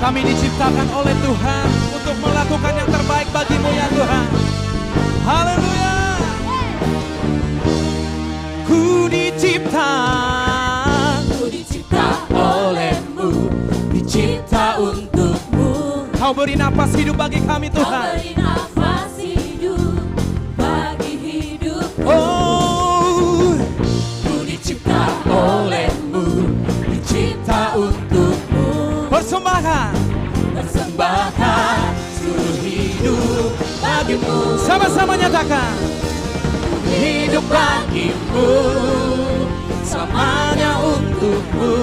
Kami diciptakan oleh Tuhan untuk melakukan yang terbaik bagi-Mu ya Tuhan. Haleluya. Ku dicipta oleh-Mu, dicipta untuk-Mu. Kau beri nafas hidup bagi kami Tuhan. Kau beri nafas hidup bagi hidupku. Oh, Ku dicipta oleh-Mu, dicipta untuk-Mu. persembahkan Seluruh hidup bagi-Mu. sama-sama nyatakan. Hidup bagi-Mu, selamanya untuk-Mu.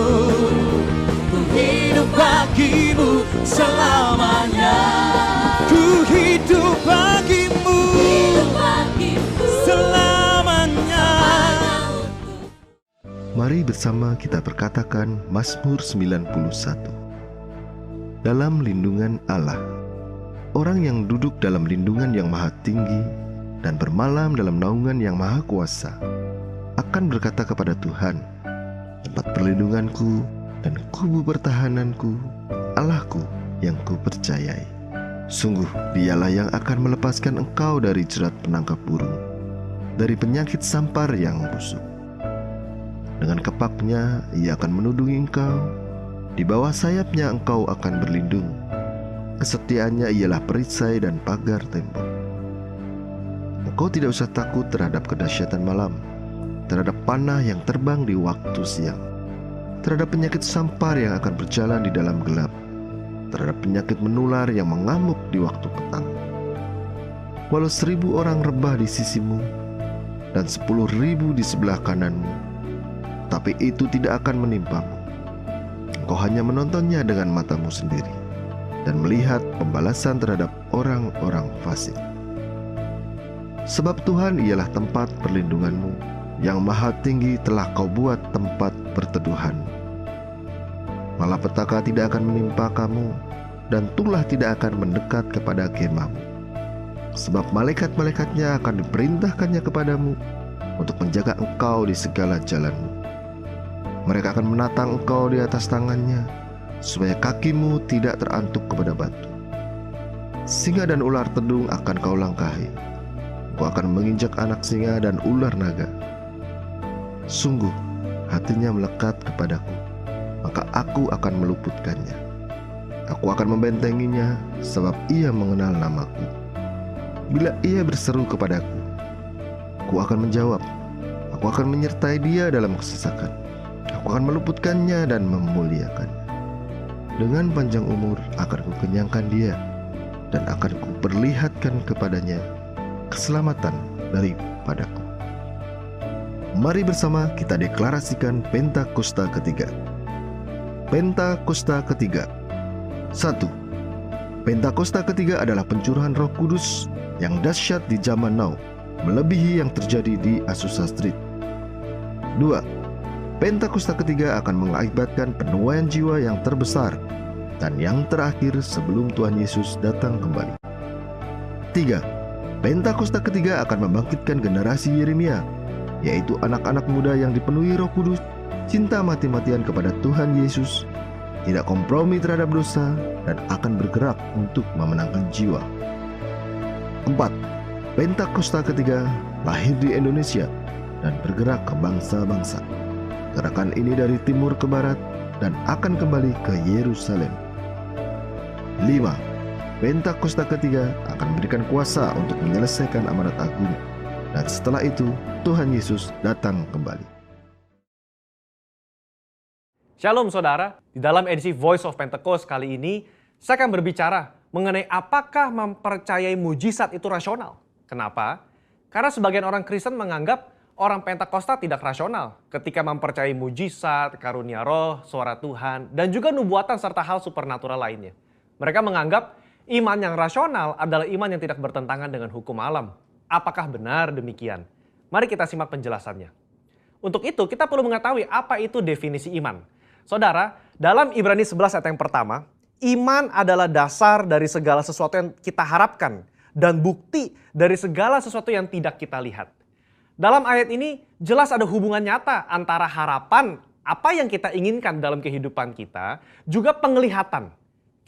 Ku hidup bagi-Mu selamanya. Ku hidup bagi-Mu Hidup bagi-Mu selamanya. Mari bersama kita perkatakan Mazmur 91. Dalam lindungan Allah. Orang yang duduk dalam lindungan yang maha tinggi dan bermalam dalam naungan yang maha kuasa akan berkata kepada Tuhan, tempat perlindunganku dan kubu pertahananku, Allahku yang kupercayai. Sungguh dialah yang akan melepaskan engkau dari jerat penangkap burung, dari penyakit sampar yang busuk. Dengan kepaknya ia akan menudungi engkau, di bawah sayapnya engkau akan berlindung. Kesetiaannya ialah perisai dan pagar tembok. Engkau tidak usah takut terhadap kedahsyatan malam, terhadap panah yang terbang di waktu siang, terhadap penyakit sampar yang akan berjalan di dalam gelap, terhadap penyakit menular yang mengamuk di waktu petang. Walau 1000 orang rebah di sisimu dan 10.000 di sebelah kananmu, tapi itu tidak akan menimpamu. Engkau hanya menontonnya dengan matamu sendiri dan melihat pembalasan terhadap orang-orang fasik. Sebab Tuhan ialah tempat perlindunganmu, yang maha tinggi telah kau buat tempat perteduhanmu. Malapetaka tidak akan menimpa kamu, dan tulah tidak akan mendekat kepada kemahmu. Sebab malaikat-malaikatnya akan diperintahkannya kepadamu untuk menjaga engkau di segala jalanmu. Mereka akan menatang engkau di atas tangannya, supaya kakimu tidak terantuk kepada batu. Singa dan ular tedung akan kau langkahi. Kau akan menginjak anak singa dan ular naga. Sungguh hatinya melekat kepadaku, maka aku akan meluputkannya. Aku akan membentenginya, sebab ia mengenal namaku. Bila ia berseru kepadaku, aku akan menjawab. Aku akan menyertai dia dalam kesesakan. Aku akan meluputkannya dan memuliakannya. Dengan panjang umur akan kukenyangkan dia, dan akan kuperlihatkan kepadanya keselamatan daripadaku. Mari bersama kita deklarasikan Pentakosta ketiga. Pentakosta ketiga. 1. Pentakosta ketiga adalah pencurahan Roh Kudus yang dahsyat di zaman now, melebihi yang terjadi di Azusa Street. 2. Pentakosta ketiga akan mengakibatkan penuaian jiwa yang terbesar dan yang terakhir sebelum Tuhan Yesus datang kembali. 3. Pentakosta ketiga akan membangkitkan generasi Yeremia, yaitu anak-anak muda yang dipenuhi Roh Kudus, cinta mati-matian kepada Tuhan Yesus, tidak kompromi terhadap dosa, dan akan bergerak untuk memenangkan jiwa. 4. Pentakosta ketiga lahir di Indonesia dan bergerak ke bangsa-bangsa. Gerakan ini dari timur ke barat dan akan kembali ke Yerusalem. 5. Pentakosta ketiga akan memberikan kuasa untuk menyelesaikan amanat agung, dan setelah itu Tuhan Yesus datang kembali. Shalom saudara, di dalam edisi Voice of Pentecost kali ini saya akan berbicara mengenai apakah mempercayai mujizat itu rasional. Kenapa? Karena sebagian orang Kristen menganggap orang Pentakosta tidak rasional ketika mempercayai mujizat, karunia roh, suara Tuhan, dan juga nubuatan serta hal supernatural lainnya. Mereka menganggap iman yang rasional adalah iman yang tidak bertentangan dengan hukum alam. Apakah benar demikian? Mari kita simak penjelasannya. Untuk itu kita perlu mengetahui apa itu definisi iman. Saudara, dalam Ibrani 11 ayat yang pertama, iman adalah dasar dari segala sesuatu yang kita harapkan dan bukti dari segala sesuatu yang tidak kita lihat. Dalam ayat ini jelas ada hubungan nyata antara harapan apa yang kita inginkan dalam kehidupan kita, juga penglihatan.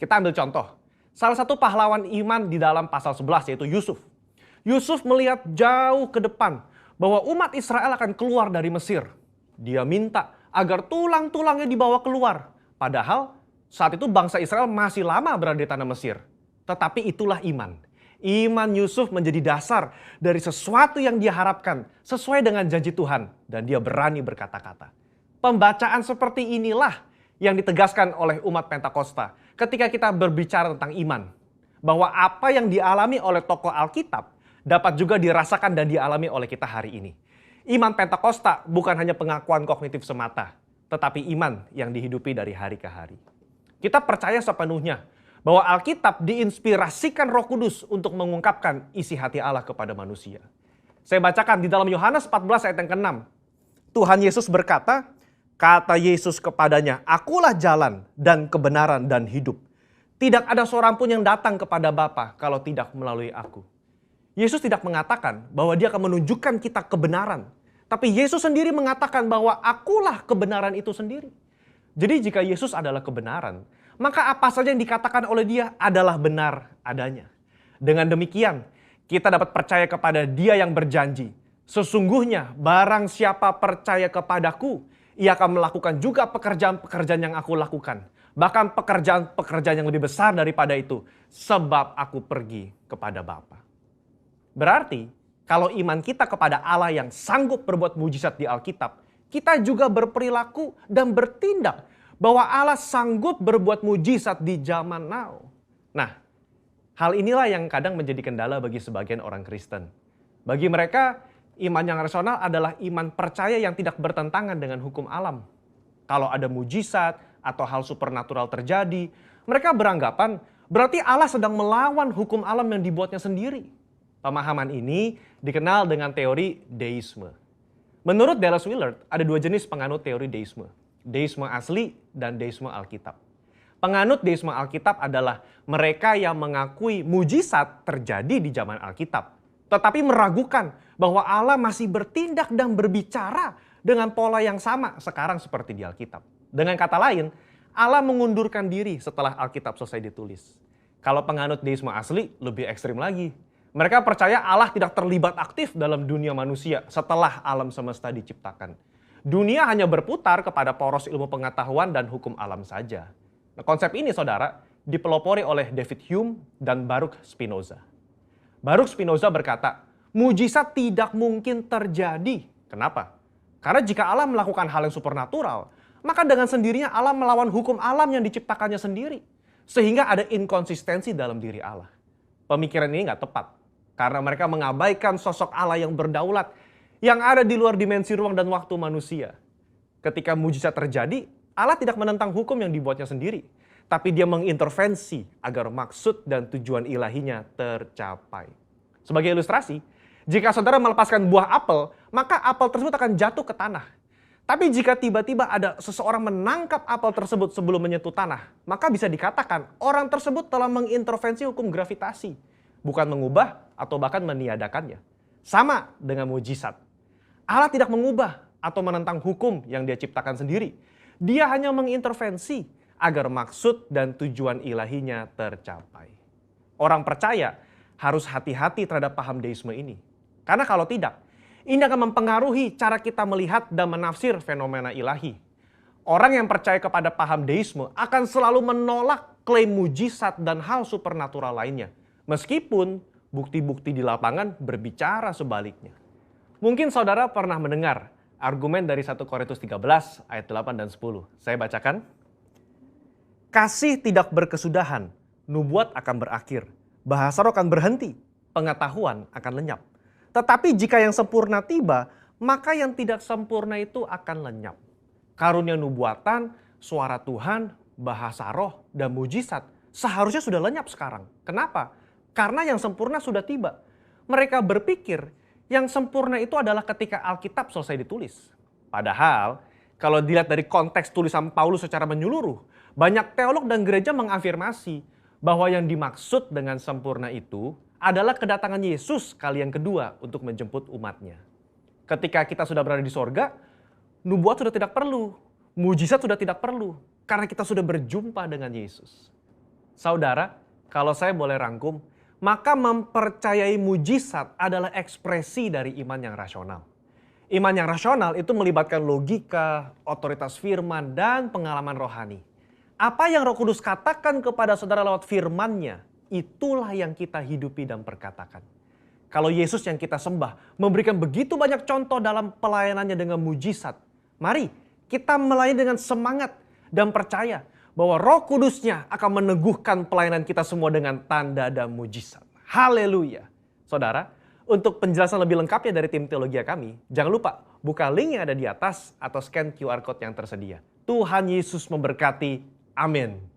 Kita ambil contoh. Salah satu pahlawan iman di dalam pasal 11 yaitu Yusuf. Yusuf melihat jauh ke depan bahwa umat Israel akan keluar dari Mesir. Dia minta agar tulang-tulangnya dibawa keluar. Padahal saat itu bangsa Israel masih lama berada di tanah Mesir. Tetapi itulah iman. Iman Yusuf menjadi dasar dari sesuatu yang dia harapkan sesuai dengan janji Tuhan. Dan dia berani berkata-kata. Pembacaan seperti inilah yang ditegaskan oleh umat Pentakosta ketika kita berbicara tentang iman. Bahwa apa yang dialami oleh tokoh Alkitab dapat juga dirasakan dan dialami oleh kita hari ini. Iman Pentakosta bukan hanya pengakuan kognitif semata, tetapi iman yang dihidupi dari hari ke hari. Kita percaya sepenuhnya bahwa Alkitab diinspirasikan Roh Kudus untuk mengungkapkan isi hati Allah kepada manusia. Saya bacakan di dalam Yohanes 14 ayat yang ke-6. Tuhan Yesus berkata, kata Yesus kepadanya, akulah jalan dan kebenaran dan hidup. Tidak ada seorang pun yang datang kepada Bapa kalau tidak melalui aku. Yesus tidak mengatakan bahwa dia akan menunjukkan kita kebenaran. Tapi Yesus sendiri mengatakan bahwa akulah kebenaran itu sendiri. Jadi jika Yesus adalah kebenaran, maka apa saja yang dikatakan oleh dia adalah benar adanya. Dengan demikian, kita dapat percaya kepada dia yang berjanji. Sesungguhnya barang siapa percaya kepadaku, ia akan melakukan juga pekerjaan-pekerjaan yang aku lakukan. Bahkan pekerjaan-pekerjaan yang lebih besar daripada itu. Sebab aku pergi kepada Bapa. Berarti, kalau iman kita kepada Allah yang sanggup berbuat mujizat di Alkitab, kita juga berperilaku dan bertindak bahwa Allah sanggup berbuat mujizat di zaman now. Nah, hal inilah yang kadang menjadi kendala bagi sebagian orang Kristen. Bagi mereka, iman yang rasional adalah iman percaya yang tidak bertentangan dengan hukum alam. Kalau ada mujizat atau hal supernatural terjadi, mereka beranggapan berarti Allah sedang melawan hukum alam yang dibuatnya sendiri. Pemahaman ini dikenal dengan teori deisme. Menurut Dallas Willard, ada dua jenis penganut teori deisme. Deisme asli dan deisme Alkitab. Penganut deisme Alkitab adalah mereka yang mengakui mujizat terjadi di zaman Alkitab. Tetapi meragukan bahwa Allah masih bertindak dan berbicara dengan pola yang sama sekarang seperti di Alkitab. Dengan kata lain, Allah mengundurkan diri setelah Alkitab selesai ditulis. Kalau penganut deisme asli, lebih ekstrim lagi. Mereka percaya Allah tidak terlibat aktif dalam dunia manusia setelah alam semesta diciptakan. Dunia hanya berputar kepada poros ilmu pengetahuan dan hukum alam saja. Nah, konsep ini, saudara, dipelopori oleh David Hume dan Baruch Spinoza. Baruch Spinoza berkata, mujizat tidak mungkin terjadi. Kenapa? Karena jika Allah melakukan hal yang supernatural, maka dengan sendirinya Allah melawan hukum alam yang diciptakannya sendiri. Sehingga ada inkonsistensi dalam diri Allah. Pemikiran ini nggak tepat. Karena mereka mengabaikan sosok Allah yang berdaulat, yang ada di luar dimensi ruang dan waktu manusia. Ketika mujizat terjadi, Allah tidak menentang hukum yang dibuatnya sendiri. Tapi dia mengintervensi agar maksud dan tujuan ilahinya tercapai. Sebagai ilustrasi, jika saudara melepaskan buah apel, maka apel tersebut akan jatuh ke tanah. Tapi jika tiba-tiba ada seseorang menangkap apel tersebut sebelum menyentuh tanah, maka bisa dikatakan orang tersebut telah mengintervensi hukum gravitasi, bukan mengubah atau bahkan meniadakannya. Sama dengan mujizat. Allah tidak mengubah atau menentang hukum yang dia ciptakan sendiri. Dia hanya mengintervensi agar maksud dan tujuan ilahinya tercapai. Orang percaya harus hati-hati terhadap paham deisme ini. Karena kalau tidak, ini akan mempengaruhi cara kita melihat dan menafsir fenomena ilahi. Orang yang percaya kepada paham deisme akan selalu menolak klaim mujizat dan hal supernatural lainnya. Meskipun bukti-bukti di lapangan berbicara sebaliknya. Mungkin saudara pernah mendengar argumen dari 1 Korintus 13 ayat 8 dan 10. Saya bacakan. Kasih tidak berkesudahan, nubuat akan berakhir, bahasa roh akan berhenti, pengetahuan akan lenyap. Tetapi jika yang sempurna tiba, maka yang tidak sempurna itu akan lenyap. Karunia nubuatan, suara Tuhan, bahasa roh, dan mujizat seharusnya sudah lenyap sekarang. Kenapa? Karena yang sempurna sudah tiba. Mereka berpikir yang sempurna itu adalah ketika Alkitab selesai ditulis. Padahal kalau dilihat dari konteks tulisan Paulus secara menyeluruh, banyak teolog dan gereja mengafirmasi bahwa yang dimaksud dengan sempurna itu adalah kedatangan Yesus kali yang kedua untuk menjemput umatnya. Ketika kita sudah berada di sorga, nubuat sudah tidak perlu, mujizat sudah tidak perlu, karena kita sudah berjumpa dengan Yesus. Saudara, kalau saya boleh rangkum, maka mempercayai mujizat adalah ekspresi dari iman yang rasional. Iman yang rasional itu melibatkan logika, otoritas firman, dan pengalaman rohani. Apa yang Roh Kudus katakan kepada saudara lewat firman-Nya, itulah yang kita hidupi dan perkatakan. Kalau Yesus yang kita sembah memberikan begitu banyak contoh dalam pelayanannya dengan mujizat, mari kita melayani dengan semangat dan percaya bahwa Roh Kudus-Nya akan meneguhkan pelayanan kita semua dengan tanda dan mujizat. Haleluya. Saudara, untuk penjelasan lebih lengkapnya dari tim teologia kami, jangan lupa buka link yang ada di atas atau scan QR Code yang tersedia. Tuhan Yesus memberkati. Amin.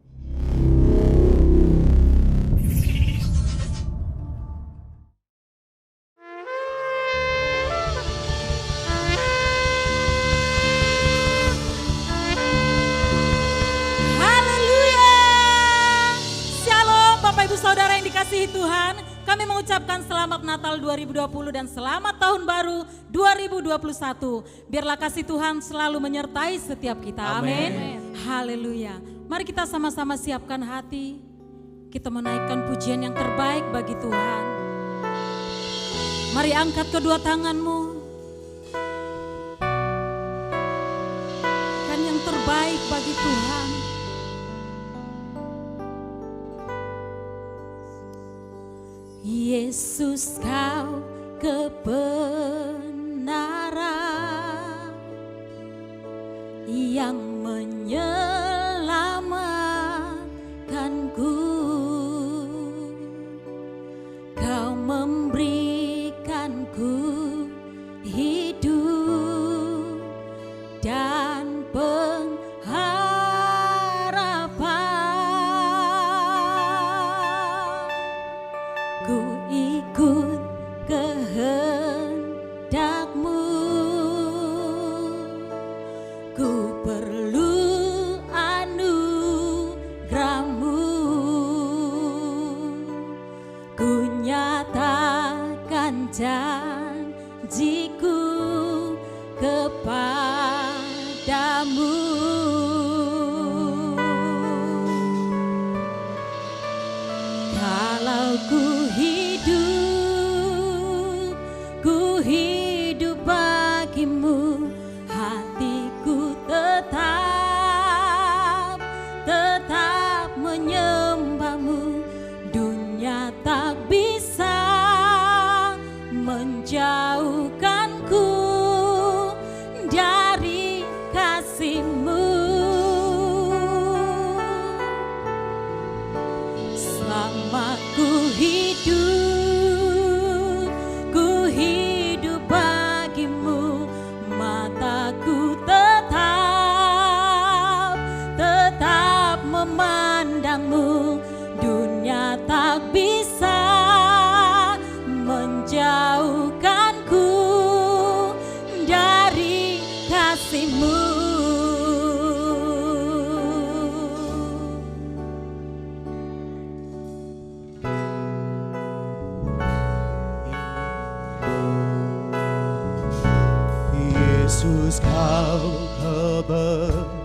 Haleluya. Shalom Bapak Ibu Saudara yang dikasihi Tuhan. Kami mengucapkan selamat Natal 2020 dan selamat Tahun Baru 2021. Biarlah kasih Tuhan selalu menyertai setiap kita. Amin. Haleluya. Mari kita sama-sama siapkan hati. Kita menaikkan pujian yang terbaik bagi Tuhan. Mari angkat kedua tanganmu. Kan yang terbaik bagi Tuhan. Yesus, kau kebenaran yang menyelamatkanku. Kau memberikanku hidup dan pengharapan. Ku ikut kehendak-Mu, ku perlu anugerah-Mu, ku nyatakan janji-Ku kepadamu. Kalau ku hidup bagimu, hatiku tetap menyembah-Mu. Dunia tak bisa menjauhkanku dari kasih-Mu. Selama ku hidup bagimu, mataku tetap memandang-Mu. Dunia tak bisa menjauhkanku dari kasih-Mu. Yesus, kau kebenaran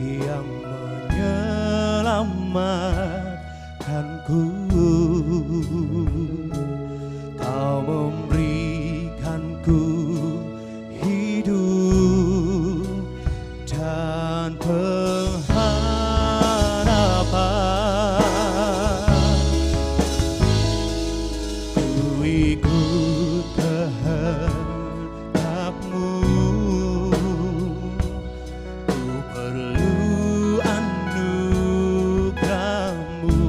yang menyelamatkanku. Kau memberikanku hidup dan pengharapan. Ku ikut kehendak-Mu, ku perlu anugerah-Mu,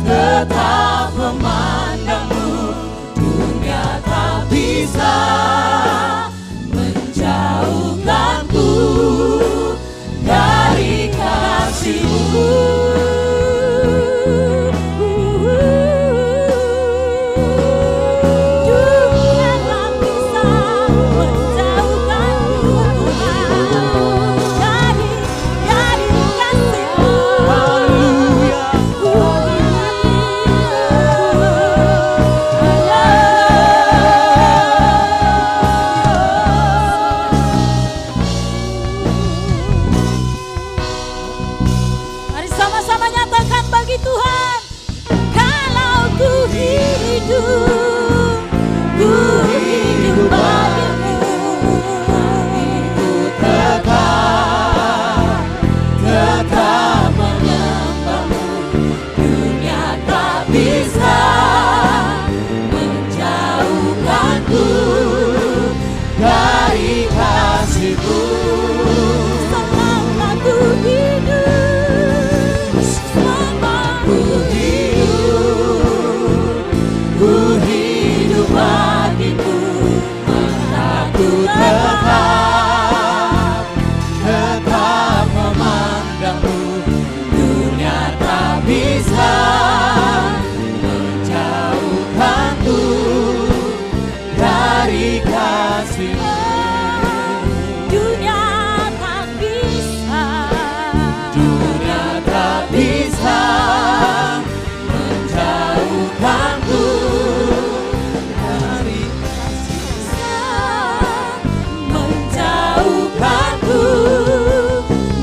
tetap memandangmu. Dunia tak bisa menjauhkanku dari kasih-Mu. Mari sama-sama nyatakan bagi Tuhan, kalau ku hidup bagimu. Tetap menyembahmu. Dunia tak bisa menjauhkanku dari kasih-Mu. Selama ku hidup, selama ku hidup bagimu. Mataku tetap memandangmu. Dunia tak bisa menjauhkanku dari kasih-Mu. dunia tak bisa. Dunia tak bisa menjauhkanku dari menjauhkanku.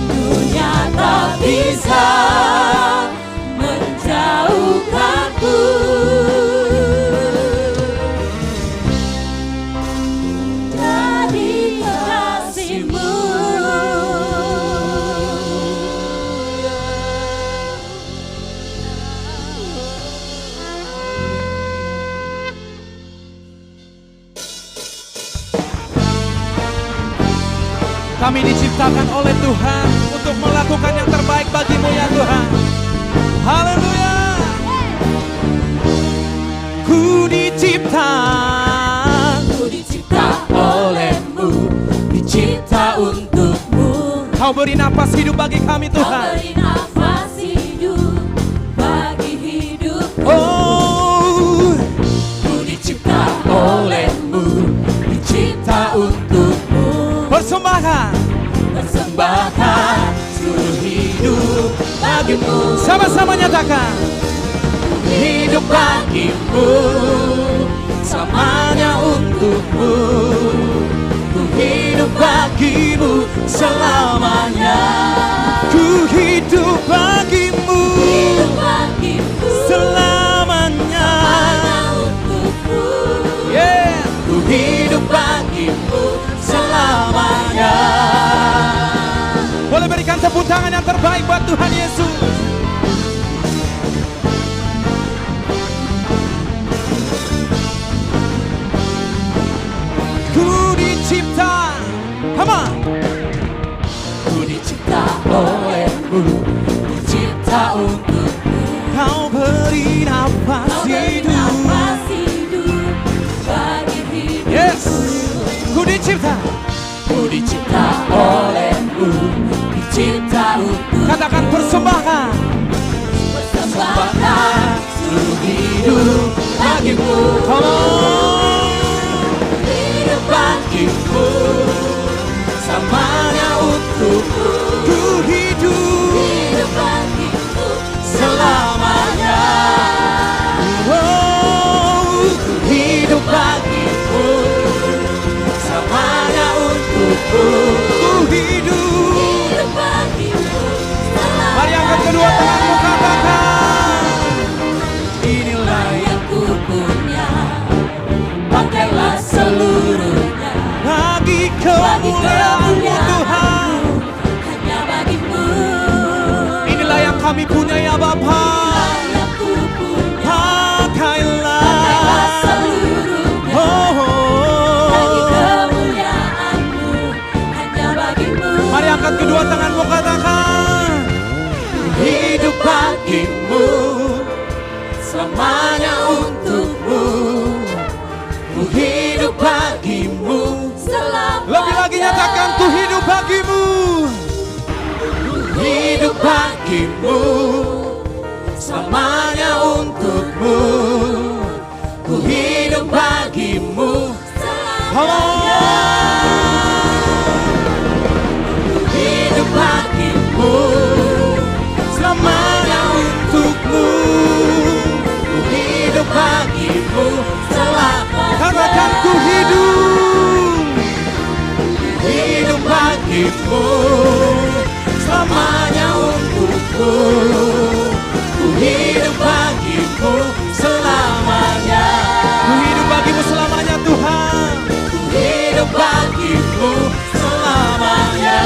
Dunia tak bisa menjauhkanku dari kasih-Mu. Kami diciptakan oleh Tuhan untuk melakukan yang terbaik bagi-Mu ya Tuhan. Haleluya. Ku dicipta Oleh-Mu, dicipta untuk-Mu. Kau beri napas hidup bagi kami Kau Tuhan. beri nafas hidup bagi hidupku. Oh, Ku dicipta oleh-Mu, dicipta untuk-Mu. persembahkan Persembahkan seluruh hidup bagi-Mu. sama-sama nyatakan. Hidup bagi-Mu, selamanya untuk-Mu. Ku hidup bagi-Mu selamanya. Ku hidup bagi-Mu Hidup bagimu selamanya. hanya untukmu. Yeah. Ku hidup bagi-Mu selamanya. Boleh berikan tepuk tangan yang terbaik buat Tuhan Yesus. Ku dicipta, come on. Ku dicipta oleh-Mu, dicipta untuk-Mu. Kau beri nafas Kau beri hidup. nafas hidup bagi hidupku. Yes. Ku dicipta. Ku dicipta oleh-Mu, dicipta untuk Katakan persembahkan. persembahkan seluruh hidup bagi-Mu. Come on. Hidup bagi-Mu, selamanya untuk-Mu. Ku hidup. Hidup bagimu Selamanya. Oh, Ku hidup bagi-Mu, selamanya untuk-Mu. ku hidup. hidup bagimu Mari angkat kedua tanganmu katakan. Inilah yang ku punya, pakailah seluruhnya. Bagi kemuliaan-Mu Tuhan. hanya bagimu. Inilah yang kami punya ya Bapa. Yang ku punya, Pakailah. seluruhnya Oh, bagi kemuliaan-Mu, hanya bagimu. mari angkat kedua tanganmu katakan. Hidup bagimu, selamanya untukmu. Ku hidup bagimu, selamanya. Lebih lagi nyatakan, ku hidup bagimu. Ku hidup bagimu, selamanya untukmu. Ku hidup bagimu, selamanya. Ku hidup bagimu, selamanya untukmu. Ku hidup bagimu, selamanya. Katakan, ku hidup. Ku hidup bagimu, selamanya untukmu. Ku hidup bagimu, selamanya. Ku hidup bagimu selamanya Tuhan. Ku hidup bagimu, selamanya.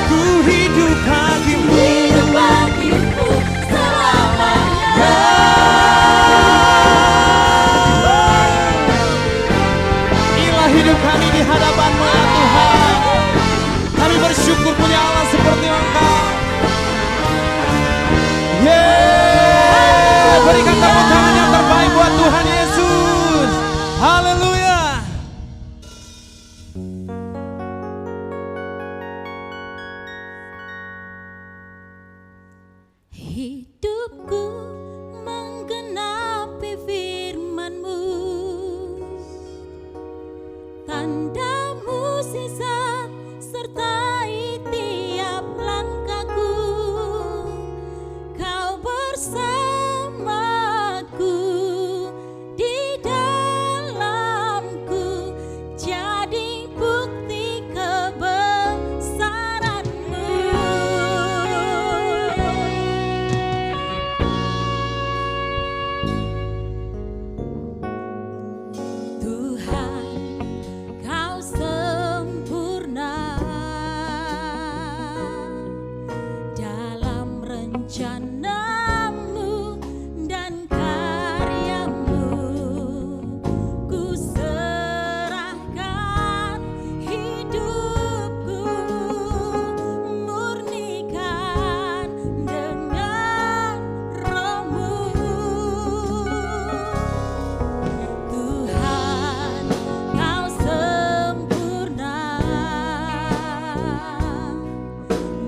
Ku hidup bagimu. Hidup bagimu, selamanya. Inilah hidup kami di hadapan-Mu ya Tuhan. Kami bersyukur punya Allah seperti Engkau. Berikan tepuk tangan yang terbaik buat Tuhan Yesus. Haleluya. Hidupku menggenapi firman-Mu, tanda mukjizat sertai tiap langkahku. Kau bersamaku, di dalamku, jadi bukti kebesaran-Mu. Tuhan, Kau sempurna dalam rencana-Mu dan karya-Mu. Ku serahkan hidupku, murnikan dengan Roh-Mu. Tuhan, Kau sempurna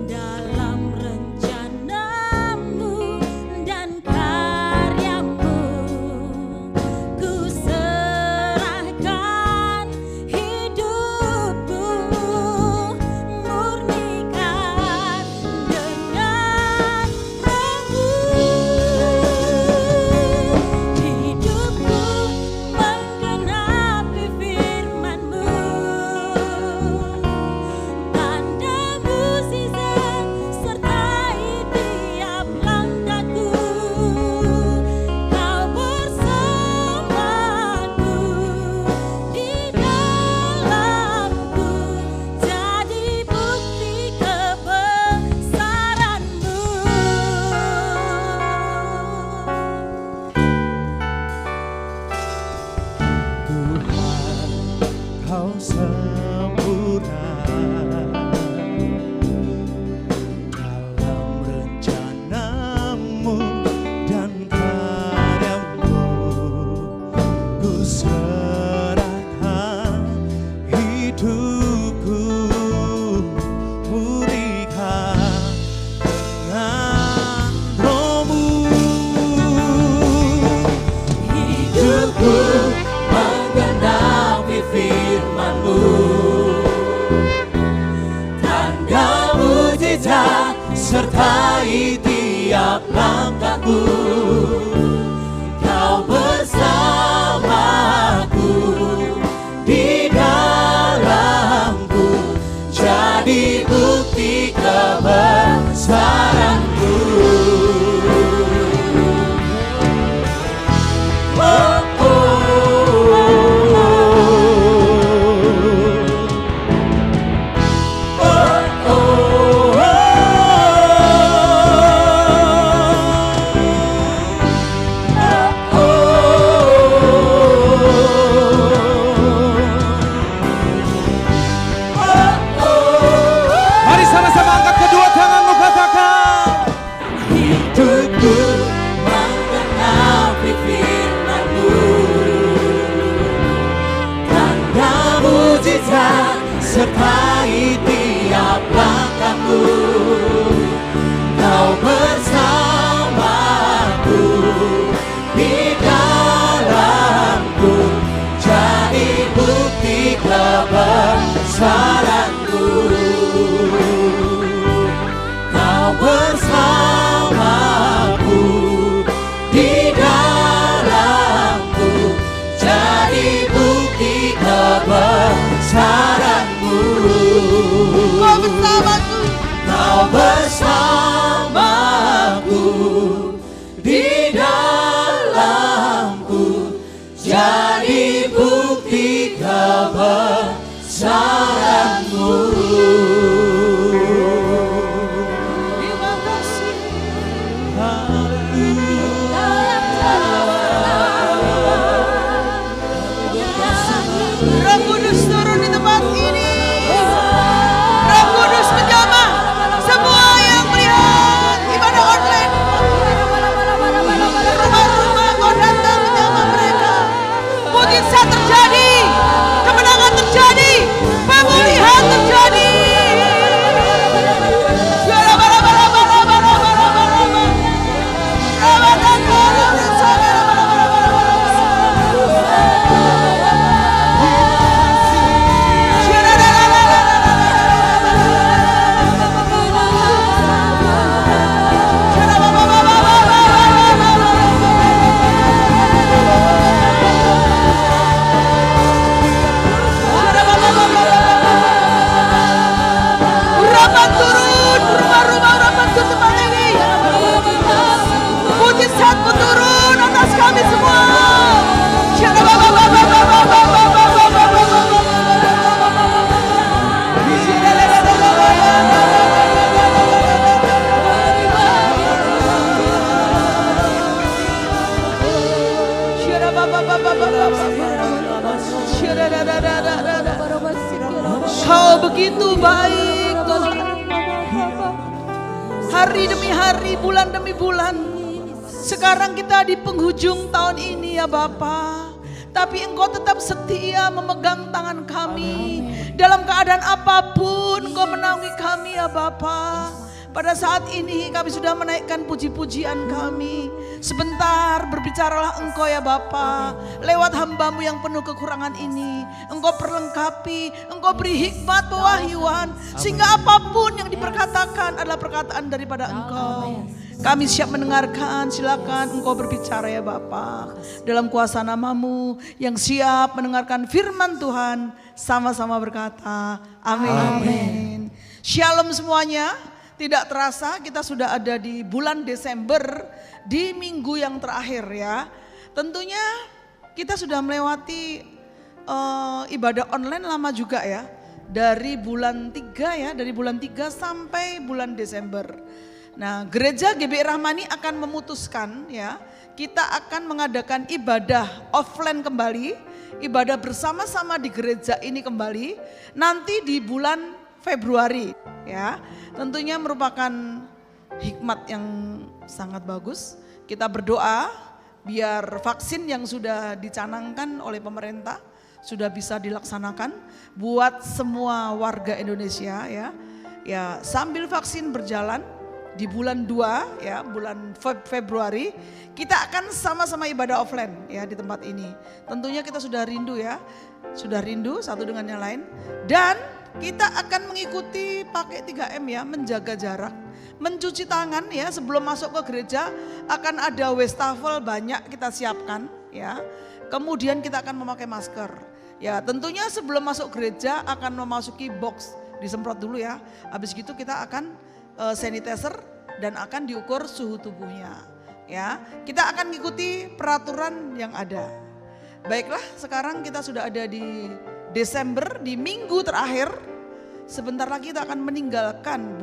dalam rencana-Mu dan karya-Mu. Ku serahkan hidupku, murnikan dengan Roh-Mu. Hidupku menggenapi firman-Mu, tanda mukjizat sertai tiap langkahku. Kau bersamaku, di dalamku, jadi bukti kebesaran-Mu. Tuhan, Kau sempurna dalam rencana-Mu dan karya-Mu. Ku serahkan hidupku, murnikan dengan Roh-Mu. Hidupku menggenapi firman-Mu, tanda mukjizat sertai tiap langkahku. Kau bersamaku, di dalamku, jadi bukti kebesaran-Mu. Oh, begitu baik Tuhan. Hari demi hari, bulan demi bulan. Sekarang kita di penghujung tahun ini ya Bapa. Tapi Engkau tetap setia memegang tangan kami. Dalam keadaan apapun Engkau menaungi kami ya Bapa. Pada saat ini kami sudah menaikkan puji-pujian kami. Sebentar berbicaralah Engkau ya Bapa. Lewat hamba-Mu yang penuh kekurangan ini. Engkau perlengkapi, Engkau beri hikmat pewahyuan. Sehingga apapun yang diperkatakan adalah perkataan daripada Engkau. Kami siap mendengarkan, silakan Engkau berbicara ya Bapa. Dalam kuasa nama-Mu yang siap mendengarkan firman Tuhan. Sama-sama berkata, amin. Amin. Shalom semuanya. Tidak terasa kita sudah ada di bulan Desember, di minggu yang terakhir ya. Tentunya kita sudah melewati ibadah online lama juga ya. Dari bulan 3 ya, dari bulan 3 sampai bulan Desember. Nah, Gereja GBI Rahmani akan memutuskan ya, kita akan mengadakan ibadah offline kembali, ibadah bersama-sama di gereja ini kembali nanti di bulan Februari ya. Tentunya merupakan hikmat yang sangat bagus. Kita berdoa biar vaksin yang sudah dicanangkan oleh pemerintah sudah bisa dilaksanakan buat semua warga Indonesia ya. Ya, sambil vaksin berjalan di bulan 2 ya, bulan Februari kita akan sama-sama ibadah offline ya di tempat ini. Tentunya kita sudah rindu ya. Sudah rindu satu dengan yang lain dan kita akan mengikuti pakai 3M ya, menjaga jarak, mencuci tangan ya sebelum masuk ke gereja, akan ada wastafel banyak kita siapkan ya. Kemudian kita akan memakai masker. Ya, tentunya sebelum masuk gereja akan memasuki box, disemprot dulu ya. Habis gitu kita akan sanitizer dan akan diukur suhu tubuhnya. Ya, kita akan mengikuti peraturan yang ada. Baiklah, sekarang kita sudah ada di Desember, di minggu terakhir. Sebentar lagi kita akan meninggalkan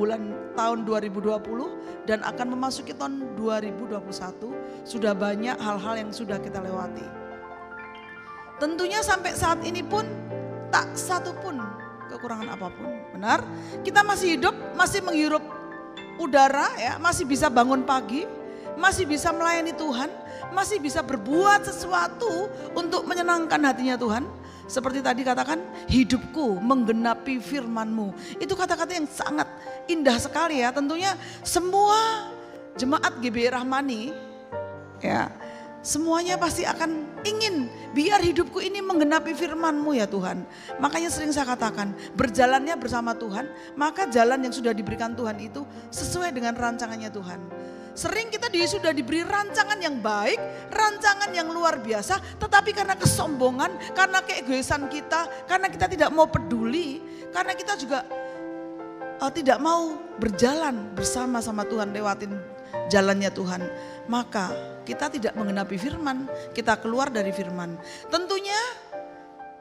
tahun 2020 dan akan memasuki tahun 2021. Sudah banyak hal-hal yang sudah kita lewati. Tentunya sampai saat ini pun tak satu pun kekurangan apapun. Benar? Kita masih hidup, masih menghirup udara ya, masih bisa bangun pagi, masih bisa melayani Tuhan, masih bisa berbuat sesuatu untuk menyenangkan hatinya Tuhan. Seperti tadi katakan, hidupku menggenapi firman-Mu. Itu kata-kata yang sangat indah sekali ya. Tentunya semua jemaat GBI Rahmani ya, semuanya pasti akan ingin biar hidupku ini menggenapi firman-Mu ya Tuhan. Makanya sering saya katakan, berjalannya bersama Tuhan, maka jalan yang sudah diberikan Tuhan itu sesuai dengan rancangannya Tuhan. Sering kita sudah diberi rancangan yang baik, rancangan yang luar biasa, tetapi karena kesombongan, karena keegoisan kita, karena kita tidak mau peduli, karena kita juga tidak mau berjalan bersama-sama Tuhan, lewatin jalannya Tuhan, maka kita tidak menggenapi firman, kita keluar dari firman. Tentunya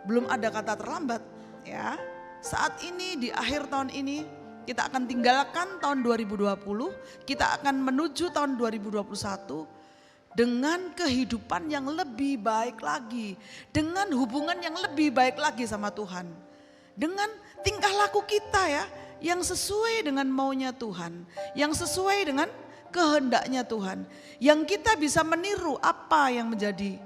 belum ada kata terlambat ya. Saat ini di akhir tahun ini kita akan tinggalkan tahun 2020, kita akan menuju tahun 2021 dengan kehidupan yang lebih baik lagi, dengan hubungan yang lebih baik lagi sama Tuhan. Dengan tingkah laku kita ya, yang sesuai dengan maunya Tuhan, yang sesuai dengan kehendaknya Tuhan. Yang kita bisa meniru apa yang menjadi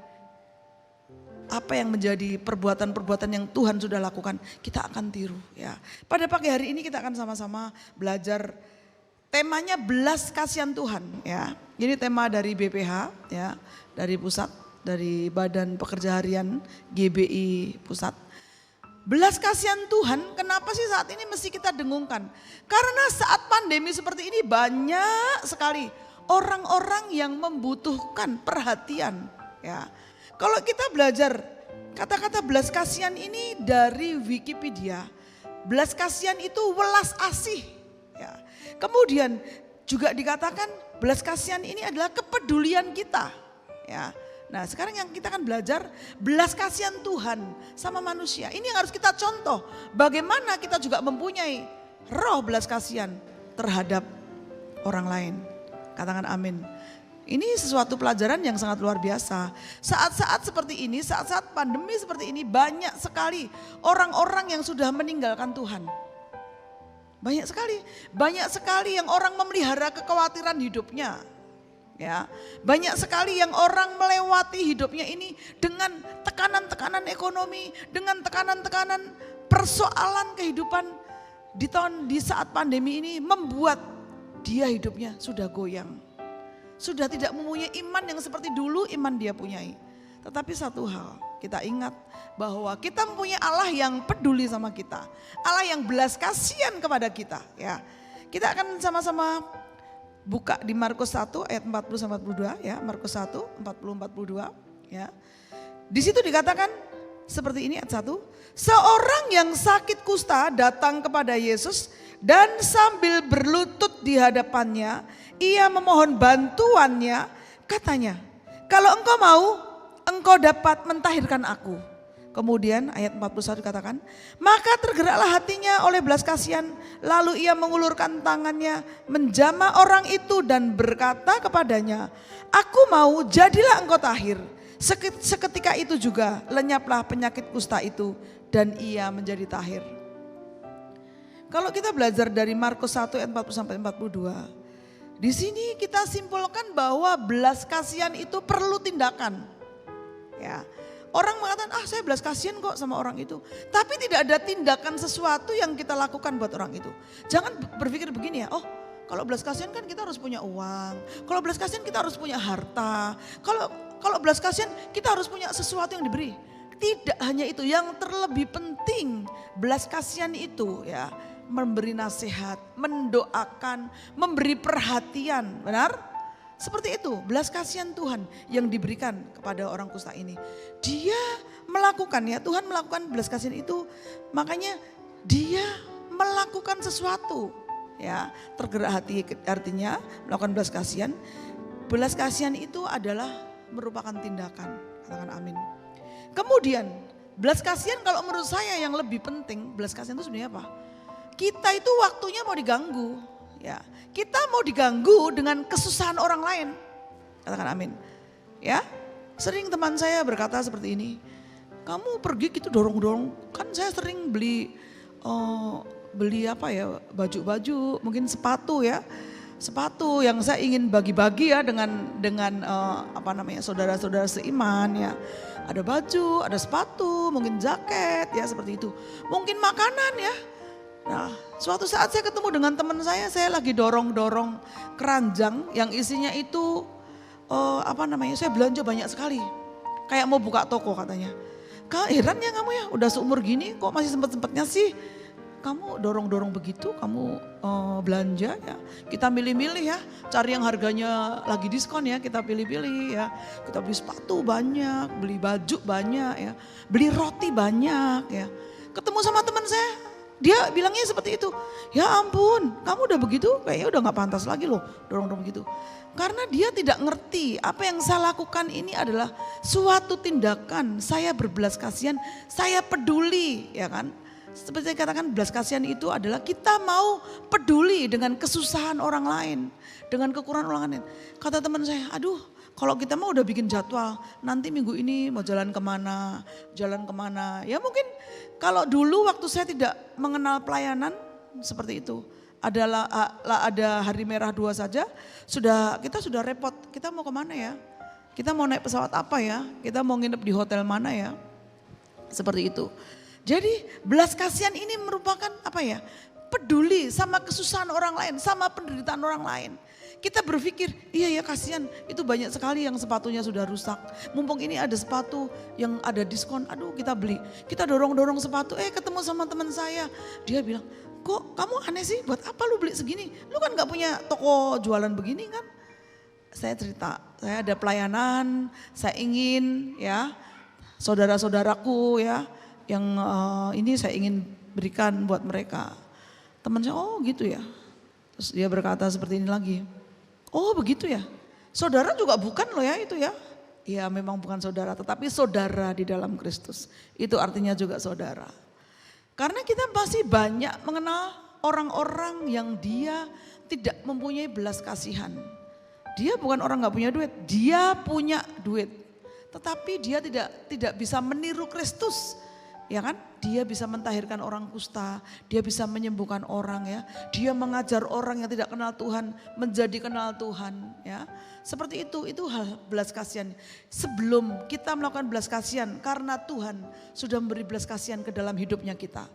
perbuatan-perbuatan yang Tuhan sudah lakukan, kita akan tiru ya. Pada pagi hari ini kita akan sama-sama belajar temanya belas kasihan Tuhan ya. Ini tema dari BPH ya, dari pusat, dari Badan Pekerja Harian GBI Pusat. Belas kasihan Tuhan, kenapa sih saat ini mesti kita dengungkan? Karena saat pandemi seperti ini banyak sekali orang-orang yang membutuhkan perhatian ya. Kalau kita belajar kata-kata belas kasihan ini dari Wikipedia, belas kasihan itu welas asih. Ya. Kemudian juga dikatakan belas kasihan ini adalah kepedulian kita. Ya. Nah sekarang yang kita akan belajar belas kasihan Tuhan sama manusia. Ini yang harus kita contoh bagaimana kita juga mempunyai roh belas kasihan terhadap orang lain. Katakan amin. Ini sesuatu pelajaran yang sangat luar biasa. Saat-saat seperti ini, saat-saat pandemi seperti ini banyak sekali orang-orang yang sudah meninggalkan Tuhan. Banyak sekali yang orang memelihara kekhawatiran hidupnya. Ya, banyak sekali yang orang melewati hidupnya ini dengan tekanan-tekanan ekonomi, dengan tekanan-tekanan persoalan kehidupan di saat pandemi ini membuat dia hidupnya sudah goyang. Sudah tidak mempunyai iman yang seperti dulu iman dia punyai. Tetapi satu hal, kita ingat bahwa kita mempunyai Allah yang peduli sama kita. Allah yang belas kasihan kepada kita, ya. Kita akan sama-sama buka di Markus 1 ayat 40-42 ya, Markus 1 40-42 ya. Di situ dikatakan seperti ini ayat 1. Seorang yang sakit kusta datang kepada Yesus dan sambil berlutut di hadapannya, ia memohon bantuannya, katanya, "Kalau engkau mau, engkau dapat mentahirkan aku." Kemudian ayat 41 dikatakan, maka tergeraklah hatinya oleh belas kasihan, lalu ia mengulurkan tangannya menjamah orang itu dan berkata kepadanya, "Aku mau, jadilah engkau tahir." Seketika itu juga lenyaplah penyakit kusta itu dan ia menjadi tahir. Kalau kita belajar dari Markus 1 ayat 40-42, di sini kita simpulkan bahwa belas kasihan itu perlu tindakan. Ya. Orang mengatakan, saya belas kasihan kok sama orang itu. Tapi tidak ada tindakan sesuatu yang kita lakukan buat orang itu. Jangan berpikir begini ya, kalau belas kasihan kan kita harus punya uang. Kalau belas kasihan kita harus punya harta. Kalau belas kasihan kita harus punya sesuatu yang diberi. Tidak hanya itu, yang terlebih penting belas kasihan itu ya, memberi nasihat, mendoakan, memberi perhatian, benar? Seperti itu, belas kasihan Tuhan yang diberikan kepada orang kusta ini. Dia melakukan ya, Tuhan melakukan belas kasihan itu, makanya dia melakukan sesuatu. Ya, tergerak hati artinya melakukan belas kasihan. Belas kasihan itu adalah merupakan tindakan, katakan amin. Kemudian belas kasihan kalau menurut saya yang lebih penting, belas kasihan itu sebenarnya apa? Kita itu waktunya mau diganggu. Ya, kita mau diganggu dengan kesusahan orang lain. Katakan amin. Ya, sering teman saya berkata seperti ini. Kamu pergi gitu dorong-dorong. Kan saya sering beli apa ya, baju-baju, mungkin sepatu ya. Sepatu yang saya ingin bagi-bagi ya dengan saudara-saudara seiman ya. Ada baju, ada sepatu, mungkin jaket ya seperti itu. Mungkin makanan ya. Nah, suatu saat saya ketemu dengan teman saya lagi dorong-dorong keranjang yang isinya itu saya belanja banyak sekali. Kayak mau buka toko katanya. Heran ya kamu ya, udah seumur gini kok masih sempet-sempetnya sih kamu dorong-dorong begitu, kamu belanja ya. Kita milih-milih ya, cari yang harganya lagi diskon ya, kita pilih-pilih ya. Kita beli sepatu banyak, beli baju banyak ya, beli roti banyak ya. Ketemu sama teman saya, dia bilangnya seperti itu. Ya ampun, kamu udah begitu, kayaknya udah gak pantas lagi loh dorong-dorong begitu. Karena dia tidak ngerti apa yang saya lakukan ini adalah suatu tindakan. Saya berbelas kasihan, saya peduli ya kan. Seperti saya katakan, belas kasihan itu adalah kita mau peduli dengan kesusahan orang lain, dengan kekurangan orang lain. Kata teman saya, aduh kalau kita mau udah bikin jadwal, nanti minggu ini mau jalan kemana. Ya mungkin kalau dulu waktu saya tidak mengenal pelayanan seperti itu. Ada hari merah 2 saja, kita sudah repot, kita mau kemana ya? Kita mau naik pesawat apa ya? Kita mau nginep di hotel mana ya? Seperti itu. Jadi belas kasihan ini merupakan apa ya? Peduli sama kesusahan orang lain, sama penderitaan orang lain. Kita berpikir, iya ya kasihan, itu banyak sekali yang sepatunya sudah rusak. Mumpung ini ada sepatu yang ada diskon, aduh kita beli. Kita dorong-dorong sepatu, ketemu sama teman saya. Dia bilang, kok kamu aneh sih, buat apa lu beli segini? Lu kan gak punya toko jualan begini kan? Saya cerita, saya ada pelayanan, saya ingin ya saudara-saudaraku ya, yang ini saya ingin berikan buat mereka. Teman saya, oh gitu ya. Terus dia berkata seperti ini lagi. Oh begitu ya. Saudara juga bukan loh ya itu ya. Ya memang bukan saudara, tetapi saudara di dalam Kristus. Itu artinya juga saudara. Karena kita masih banyak mengenal orang-orang yang dia tidak mempunyai belas kasihan. Dia bukan orang gak punya duit, dia punya duit. Tetapi dia tidak bisa meniru Kristus. Ya kan? Dia bisa mentahirkan orang kusta, dia bisa menyembuhkan orang ya. Dia mengajar orang yang tidak kenal Tuhan menjadi kenal Tuhan ya. Seperti itu hal belas kasihan. Sebelum kita melakukan belas kasihan karena Tuhan sudah memberi belas kasihan ke dalam hidupnya kita.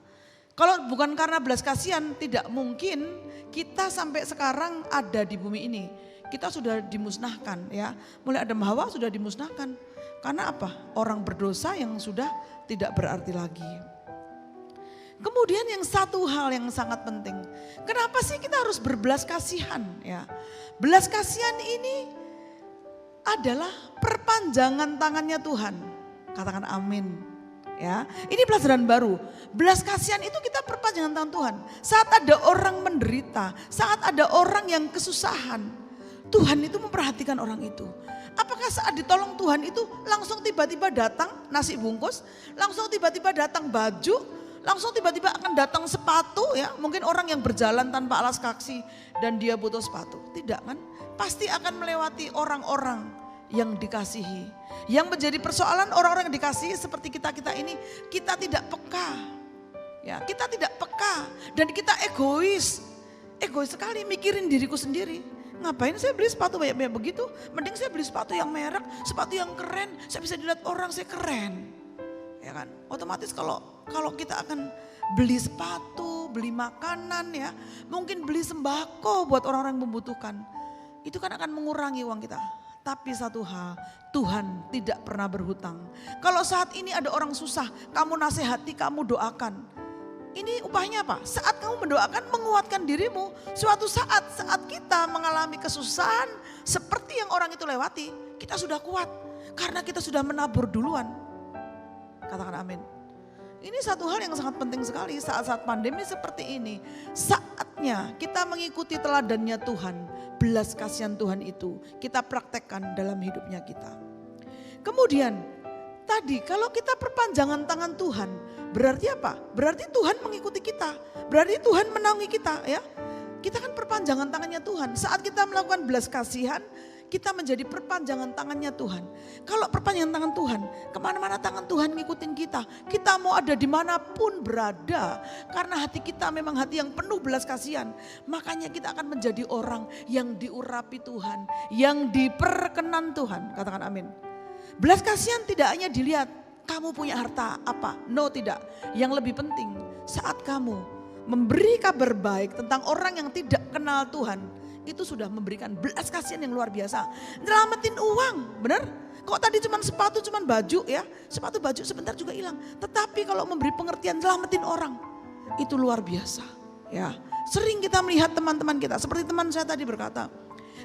Kalau bukan karena belas kasihan tidak mungkin kita sampai sekarang ada di bumi ini. Kita sudah dimusnahkan ya. Mulai Adam Hawa sudah dimusnahkan. Karena apa? Orang berdosa yang sudah tidak berarti lagi. Kemudian yang satu hal yang sangat penting. Kenapa sih kita harus berbelas kasihan ya? Belas kasihan ini adalah perpanjangan tangannya Tuhan. Katakan amin. Ya, ini pelajaran baru. Belas kasihan itu kita perpanjangan tangan Tuhan. Saat ada orang menderita, saat ada orang yang kesusahan, Tuhan itu memperhatikan orang itu. Apakah saat ditolong Tuhan itu langsung tiba-tiba datang nasi bungkus, langsung tiba-tiba datang baju, langsung tiba-tiba akan datang sepatu ya. Mungkin orang yang berjalan tanpa alas kaki dan dia butuh sepatu. Tidak kan? Pasti akan melewati orang-orang yang dikasihi. Yang menjadi persoalan orang-orang yang dikasihi seperti kita-kita ini, kita tidak peka. Ya, kita tidak peka dan kita egois. Egois sekali mikirin diriku sendiri. Ngapain saya beli sepatu banyak-banyak begitu? Mending saya beli sepatu yang merek, sepatu yang keren. Saya bisa dilihat orang saya keren. Ya kan? Otomatis kalau kita akan beli sepatu, beli makanan ya, mungkin beli sembako buat orang-orang yang membutuhkan. Itu kan akan mengurangi uang kita. Tapi satu hal, Tuhan tidak pernah berhutang. Kalau saat ini ada orang susah, kamu nasihati, kamu doakan. Ini upahnya apa? Saat kamu mendoakan menguatkan dirimu. Suatu saat kita mengalami kesusahan seperti yang orang itu lewati, kita sudah kuat. Karena kita sudah menabur duluan. Katakan amin. Ini satu hal yang sangat penting sekali saat-saat pandemi seperti ini. Saatnya kita mengikuti teladannya Tuhan. Belas kasihan Tuhan itu kita praktekkan dalam hidupnya kita. Kemudian tadi kalau kita perpanjangan tangan Tuhan, berarti apa? Berarti Tuhan mengikuti kita. Berarti Tuhan menaungi kita ya. Kita kan perpanjangan tangannya Tuhan. Saat kita melakukan belas kasihan, kita menjadi perpanjangan tangannya Tuhan. Kalau perpanjangan tangan Tuhan, kemana-mana tangan Tuhan ngikutin kita. Kita mau ada dimanapun berada. Karena hati kita memang hati yang penuh belas kasihan. Makanya kita akan menjadi orang yang diurapi Tuhan. Yang diperkenan Tuhan. Katakan amin. Belas kasihan tidak hanya dilihat kamu punya harta apa. No, tidak. Yang lebih penting saat kamu memberi kabar baik tentang orang yang tidak kenal Tuhan. Itu sudah memberikan belas kasihan yang luar biasa. Nyelamatin uang, benar? Kok tadi cuma sepatu, cuma baju ya. Sepatu baju sebentar juga hilang. Tetapi kalau memberi pengertian nyelamatin orang, itu luar biasa. Ya, sering kita melihat teman-teman kita. Seperti teman saya tadi berkata,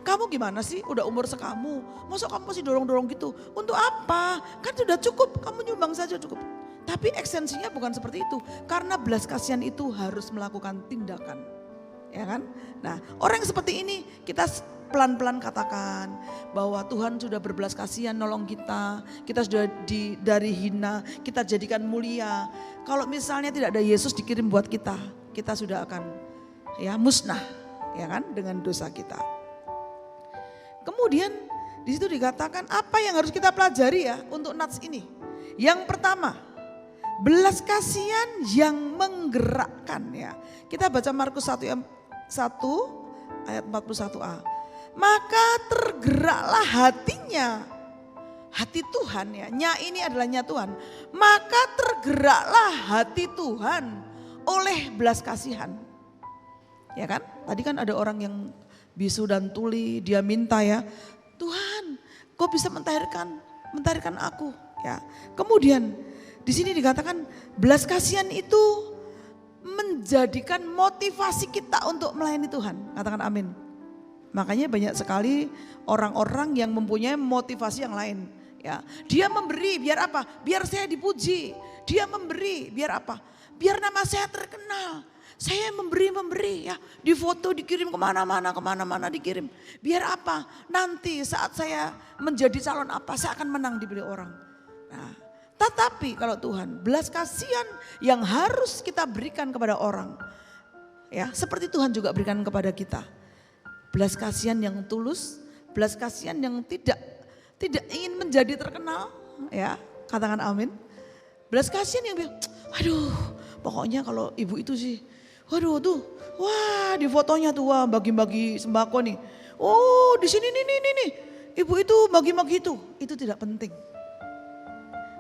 kamu gimana sih udah umur sekamu, masa kamu masih dorong-dorong gitu? Untuk apa? Kan sudah cukup, kamu nyumbang saja cukup. Tapi eksensinya bukan seperti itu. Karena belas kasihan itu harus melakukan tindakan. Ya kan? Nah, orang yang seperti ini kita pelan-pelan katakan bahwa Tuhan sudah berbelas kasihan nolong kita. Kita sudah dari hina, kita jadikan mulia. Kalau misalnya tidak ada Yesus dikirim buat kita, kita sudah akan ya musnah, ya kan, dengan dosa kita. Kemudian di situ dikatakan apa yang harus kita pelajari ya untuk nats ini. Yang pertama, belas kasihan yang menggerakkan ya. Kita baca Markus 1 ayat 41a. Maka tergeraklah hatinya. Hati Tuhan ya. Nya ini adalah nya Tuhan. Maka tergeraklah hati Tuhan oleh belas kasihan. Ya kan? Tadi kan ada orang yang bisu dan tuli, dia minta ya. Tuhan, kau bisa mentahirkan aku ya. Kemudian di sini dikatakan belas kasihan itu menjadikan motivasi kita untuk melayani Tuhan. Katakan amin. Makanya banyak sekali orang-orang yang mempunyai motivasi yang lain. Ya, dia memberi biar apa? Biar saya dipuji. Dia memberi biar apa? Biar nama saya terkenal. Saya memberi ya. Di foto dikirim kemana-mana dikirim. Biar apa? Nanti saat saya menjadi calon apa, saya akan menang dipilih orang. Nah, tetapi kalau Tuhan, belas kasihan yang harus kita berikan kepada orang. Ya, seperti Tuhan juga berikan kepada kita. Belas kasihan yang tulus, belas kasihan yang tidak ingin menjadi terkenal, ya. Katakan amin. Belas kasihan yang Aduh, pokoknya kalau ibu itu sih, waduh tuh, wah di fotonya tuh wah bagi-bagi sembako nih. Oh di sini nih, ibu itu bagi-bagi itu tidak penting.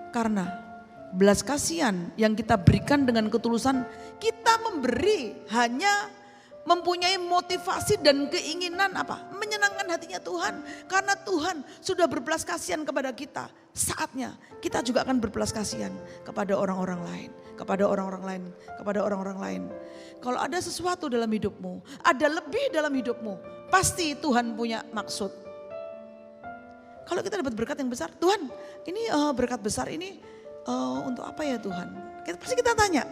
Karena belas kasihan yang kita berikan dengan ketulusan, kita memberi hanya mempunyai motivasi dan keinginan apa? Menyenangkan hatinya Tuhan. Karena Tuhan sudah berbelas kasihan kepada kita. Saatnya kita juga akan berbelas kasihan kepada orang-orang lain. Kepada orang-orang lain. Kalau ada sesuatu dalam hidupmu, ada lebih dalam hidupmu, pasti Tuhan punya maksud. Kalau kita dapat berkat yang besar, Tuhan ini berkat besar ini untuk apa ya Tuhan? Pasti kita tanya,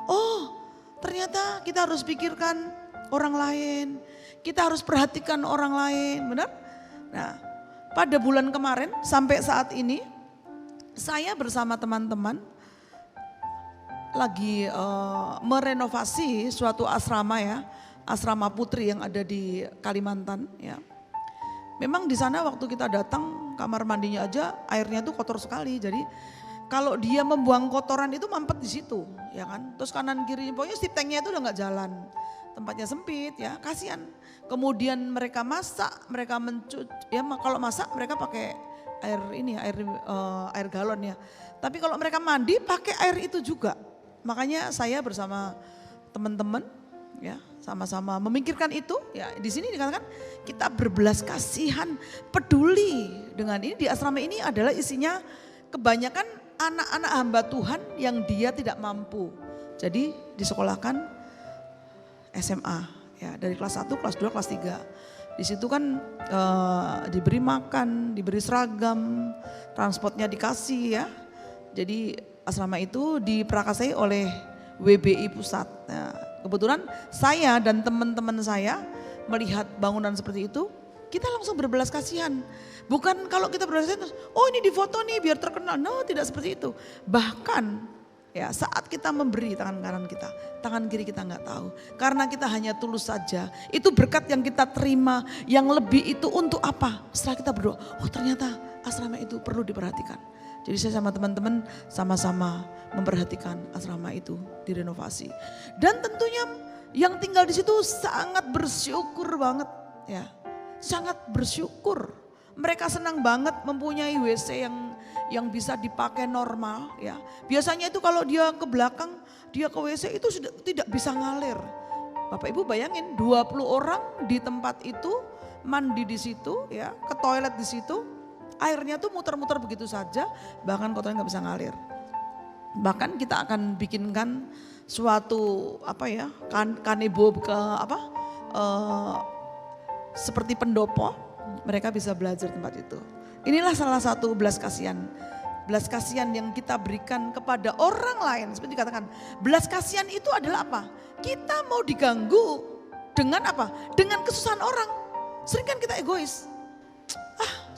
oh ternyata kita harus pikirkan orang lain, kita harus perhatikan orang lain, benar? Nah, pada bulan kemarin sampai saat ini, saya bersama teman-teman lagi merenovasi suatu asrama ya, asrama putri yang ada di Kalimantan ya. Memang di sana waktu kita datang kamar mandinya aja airnya tuh kotor sekali, jadi kalau dia membuang kotoran itu mampet di situ, ya kan? Terus kanan kiri, pokoknya stip tanknya itu udah nggak jalan. Tempatnya sempit ya, kasihan. Kemudian mereka masak, mereka ya kalau masak mereka pakai air ini, air galon ya. Tapi kalau mereka mandi pakai air itu juga. Makanya saya bersama teman-teman ya, sama-sama memikirkan itu ya. Di sini dikatakan kita berbelas kasihan, peduli dengan ini. Di asrama ini adalah isinya kebanyakan anak-anak hamba Tuhan yang dia tidak mampu. Jadi disekolahkan SMA ya, dari kelas 1, kelas 2, kelas 3. Di situ kan diberi makan, diberi seragam, transportnya dikasih ya. Jadi asrama itu diprakasai oleh WBI Pusat. Nah, kebetulan saya dan teman-teman saya melihat bangunan seperti itu, kita langsung berbelas kasihan. Bukan kalau kita berbelas kasihan, oh ini di foto nih biar terkenal. No, tidak seperti itu. Bahkan ya saat kita memberi tangan kanan kita, tangan kiri kita nggak tahu. Karena kita hanya tulus saja. Itu berkat yang kita terima, yang lebih itu untuk apa? Setelah kita berdoa, oh ternyata asrama itu perlu diperhatikan. Jadi saya sama teman-teman sama-sama memperhatikan asrama itu direnovasi. Dan tentunya yang tinggal di situ sangat bersyukur banget ya. Sangat bersyukur. Mereka senang banget mempunyai WC yang bisa dipakai normal ya. Biasanya itu kalau dia ke belakang, dia ke WC itu sudah tidak bisa ngalir. Bapak Ibu bayangin 20 orang di tempat itu mandi di situ ya, ke toilet di situ, airnya tuh muter-muter begitu saja, bahkan kotornya nggak bisa ngalir. Bahkan kita akan bikinkan suatu apa ya, kanebo ke apa seperti pendopo, mereka bisa belajar tempat itu. Inilah salah satu belas kasihan yang kita berikan kepada orang lain. Seperti dikatakan, belas kasihan itu adalah apa? Kita mau diganggu dengan apa? Dengan kesusahan orang. Sering kan kita egois.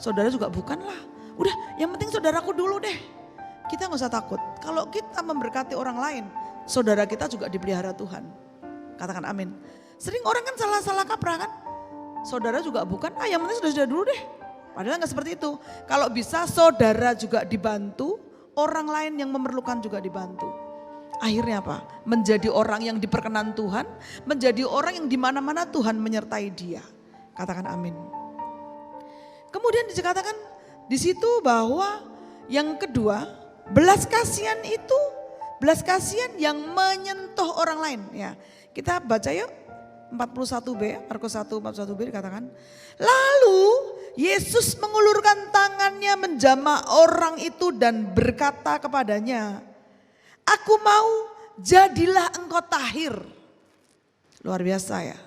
Saudara juga bukanlah. Udah yang penting saudaraku dulu deh. Kita gak usah takut. Kalau kita memberkati orang lain, saudara kita juga dipelihara Tuhan. Katakan amin. Sering orang kan salah-salah kaprah kan. Saudara juga bukan, yang penting sudah dulu deh. Padahal gak seperti itu. Kalau bisa saudara juga dibantu, orang lain yang memerlukan juga dibantu. Akhirnya apa? Menjadi orang yang diperkenan Tuhan, menjadi orang yang dimana-mana Tuhan menyertai dia. Katakan amin. Kemudian dikatakan di situ bahwa yang kedua, belas kasihan itu, belas kasihan yang menyentuh orang lain. Ya, kita baca yuk 41b, Markus 1:41b dikatakan. Lalu Yesus mengulurkan tangannya menjamah orang itu dan berkata kepadanya, aku mau, jadilah engkau tahir. Luar biasa ya.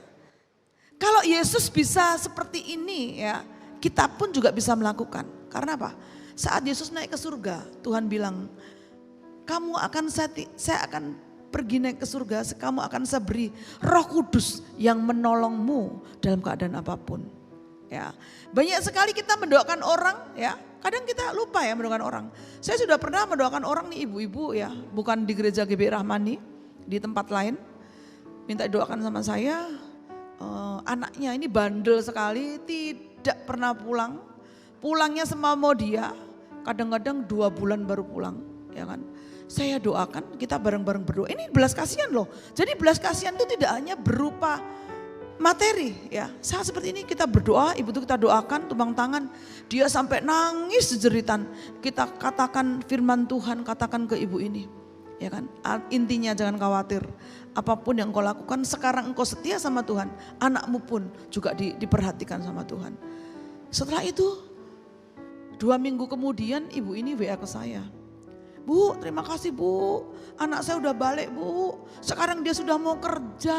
Kalau Yesus bisa seperti ini ya, kita pun juga bisa melakukan. Karena apa? Saat Yesus naik ke surga, Tuhan bilang, saya akan pergi naik ke surga, kamu akan saya beri Roh Kudus yang menolongmu dalam keadaan apapun. Ya, banyak sekali kita mendoakan orang ya, kadang kita lupa ya mendoakan orang. Saya sudah pernah mendoakan orang nih ibu-ibu ya, bukan di gereja GBI Rahmani, di tempat lain. Minta doakan sama saya, anaknya ini bandel sekali, tidak pernah pulang. Pulangnya semau dia, kadang-kadang 2 bulan baru pulang, ya kan. saya doakan, kita bareng-bareng berdoa. Ini belas kasihan loh. Jadi belas kasihan itu tidak hanya berupa materi ya. Saat seperti ini kita berdoa, ibu itu kita doakan, tumpang tangan. Dia sampai nangis jeritan. Kita katakan firman Tuhan, katakan ke ibu ini. Ya kan, intinya jangan khawatir. Apapun yang engkau lakukan, sekarang engkau setia sama Tuhan. Anakmu pun juga diperhatikan sama Tuhan. Setelah itu 2 minggu kemudian ibu ini WA ke saya. Bu, terima kasih Bu, anak saya udah balik Bu. Sekarang dia sudah mau kerja,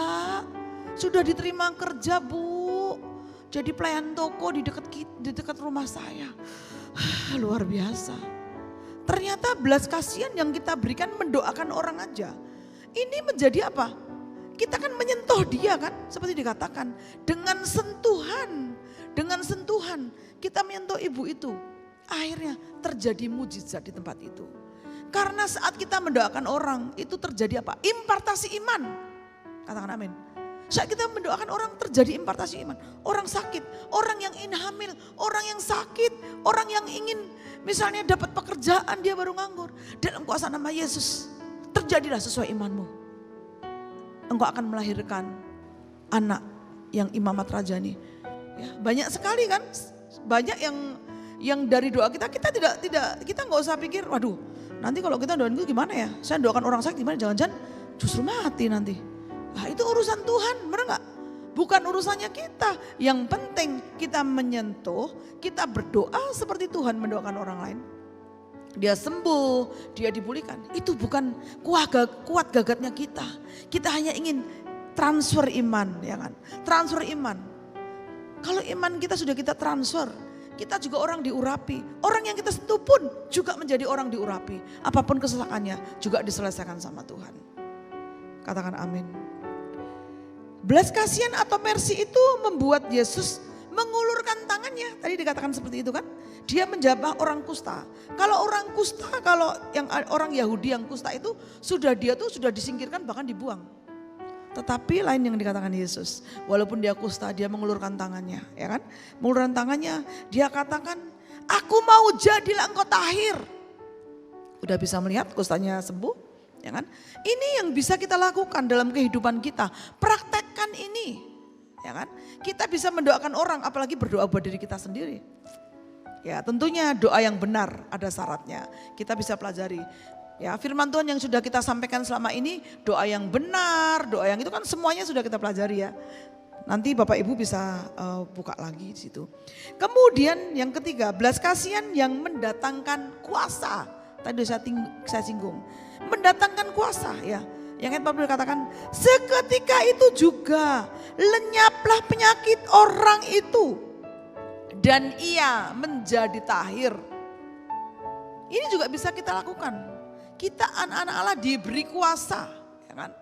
sudah diterima kerja Bu. Jadi pelayan toko di dekat rumah saya. Luar biasa. Ternyata belas kasihan yang kita berikan mendoakan orang aja. Ini menjadi apa? Kita kan menyentuh dia kan, seperti dikatakan. Dengan sentuhan kita menyentuh ibu itu. Akhirnya terjadi mujizat di tempat itu. Karena saat kita mendoakan orang itu terjadi apa? Impartasi iman. Katakan amin. Saat kita mendoakan orang terjadi impartasi iman. Orang sakit, orang yang ingin hamil, orang yang sakit, orang yang ingin misalnya dapat pekerjaan dia baru nganggur. Dalam kuasa nama Yesus terjadilah sesuai imanmu. Engkau akan melahirkan anak yang imamat rajani. Ya, banyak sekali kan, banyak yang dari doa kita nggak usah pikir, waduh nanti kalau kita doain itu gimana ya? Saya doakan orang sakit gimana? Jangan-jangan justru mati nanti. Nah, itu urusan Tuhan, benar nggak? Bukan urusannya kita. Yang penting kita menyentuh, kita berdoa seperti Tuhan mendoakan orang lain. Dia sembuh, dia dipulihkan. Itu bukan kuat gagatnya kita. Kita hanya ingin transfer iman, ya kan? Transfer iman. Kalau iman kita sudah kita transfer, kita juga orang diurapi. Orang yang kita sentuh pun juga menjadi orang diurapi. Apapun kesesakannya juga diselesaikan sama Tuhan. Katakan amin. Belas kasihan atau mercy itu membuat Yesus mengulurkan tangannya. Tadi dikatakan seperti itu kan. Dia menjamah orang kusta. Kalau orang kusta, kalau yang orang Yahudi yang kusta itu sudah disingkirkan bahkan dibuang. Tetapi lain yang dikatakan Yesus. Walaupun dia kusta, dia mengulurkan tangannya, ya kan? Mengulurkan tangannya, dia katakan, "Aku mau jadilah engkau tahir." Udah bisa melihat kustanya sembuh. Ya kan? Ini yang bisa kita lakukan dalam kehidupan kita. Praktekkan ini. Ya kan? Kita bisa mendoakan orang, apalagi berdoa buat diri kita sendiri. Ya, tentunya doa yang benar ada syaratnya. Kita bisa pelajari. Ya, firman Tuhan yang sudah kita sampaikan selama ini, doa yang benar, doa yang itu kan semuanya sudah kita pelajari ya. Nanti Bapak Ibu bisa buka lagi di situ. Kemudian yang ketiga, belas kasihan yang mendatangkan kuasa. Tadi saya singgung. Mendatangkan kuasa ya. Yang Pablo katakan, seketika itu juga lenyaplah penyakit orang itu dan ia menjadi tahir. Ini juga bisa kita lakukan. Kita anak-anak Allah diberi kuasa, ya kan?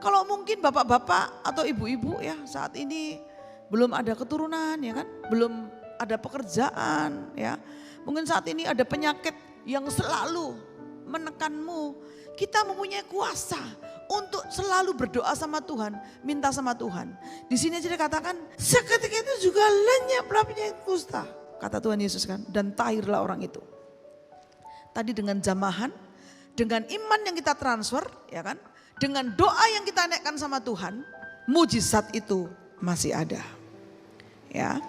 Kalau mungkin bapak-bapak atau ibu-ibu ya saat ini belum ada keturunan, ya kan? Belum ada pekerjaan, ya. Mungkin saat ini ada penyakit yang selalu menekanmu. Kita mempunyai kuasa untuk selalu berdoa sama Tuhan, minta sama Tuhan. Di sini aja dikatakan, seketika itu juga lenyaplah penyakit kusta, kata Tuhan Yesus kan, dan tahirlah orang itu. Tadi dengan jamahan, dengan iman yang kita transfer, ya kan, dengan doa yang kita naikkan sama Tuhan, mujizat itu masih ada. Ya.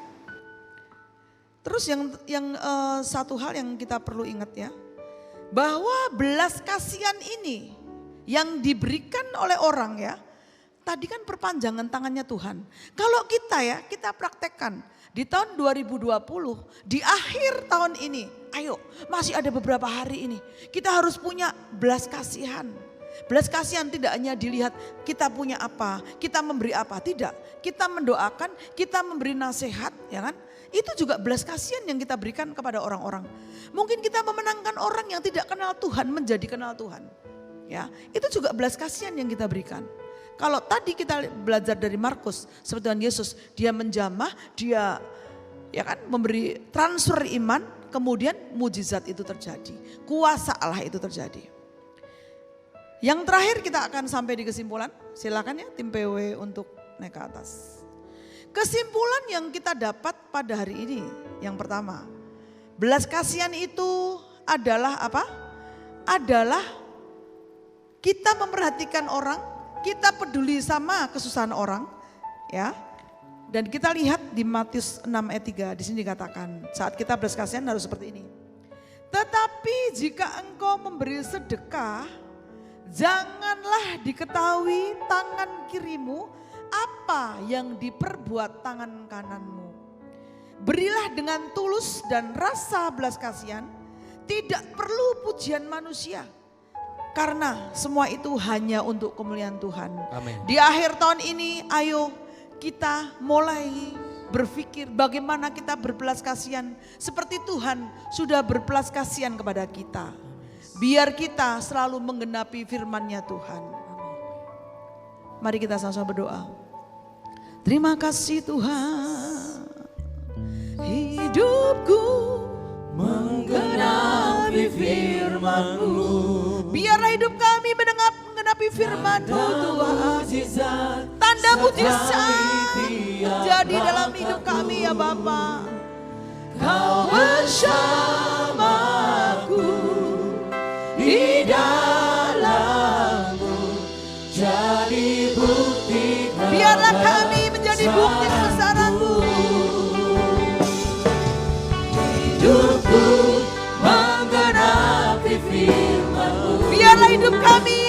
Terus yang satu hal yang kita perlu ingat ya, bahwa belas kasihan ini yang diberikan oleh orang ya, tadi kan perpanjangan tangannya Tuhan. Kalau kita praktekkan di tahun 2020, di akhir tahun ini, ayo masih ada beberapa hari ini, kita harus punya belas kasihan. Belas kasihan tidak hanya dilihat kita punya apa, kita memberi apa, tidak. Kita mendoakan, kita memberi nasihat, ya kan? Itu juga belas kasihan yang kita berikan kepada orang-orang. Mungkin kita memenangkan orang yang tidak kenal Tuhan menjadi kenal Tuhan. Ya, itu juga belas kasihan yang kita berikan. Kalau tadi kita belajar dari Markus, seperti Tuhan Yesus, dia menjamah, dia ya kan memberi transfer iman, kemudian mujizat itu terjadi. Kuasa Allah itu terjadi. Yang terakhir kita akan sampai di kesimpulan. Silakan ya tim PW untuk naik ke atas. Kesimpulan yang kita dapat pada hari ini, yang pertama, belas kasihan itu adalah apa? Adalah kita memperhatikan orang, kita peduli sama kesusahan orang, ya. Dan kita lihat di Matius 6 ayat 3, di sini dikatakan saat kita belas kasihan harus seperti ini. Tetapi jika engkau memberi sedekah, janganlah diketahui tangan kirimu apa yang diperbuat tangan kananmu. Berilah dengan tulus dan rasa belas kasihan, tidak perlu pujian manusia. Karena semua itu hanya untuk kemuliaan Tuhan. Amin. Di akhir tahun ini ayo kita mulai berpikir bagaimana kita berbelas kasihan seperti Tuhan sudah berbelas kasihan kepada kita. Biar kita selalu menggenapi firman-Nya Tuhan. Mari kita sama-sama berdoa. Terima kasih Tuhan, hidupku menggenapi firman-Mu. Biarlah hidup kami menggenapi firman-Mu Tuhan. Tanda mujizat jadi dalam hidup kami ya Bapa. Kau bersamaku di dalammu, jadi bukti. Biarlah kami menjadi bukti kebesaran-Mu. Hidupku menggenapi firman-Mu. Biarlah hidup kami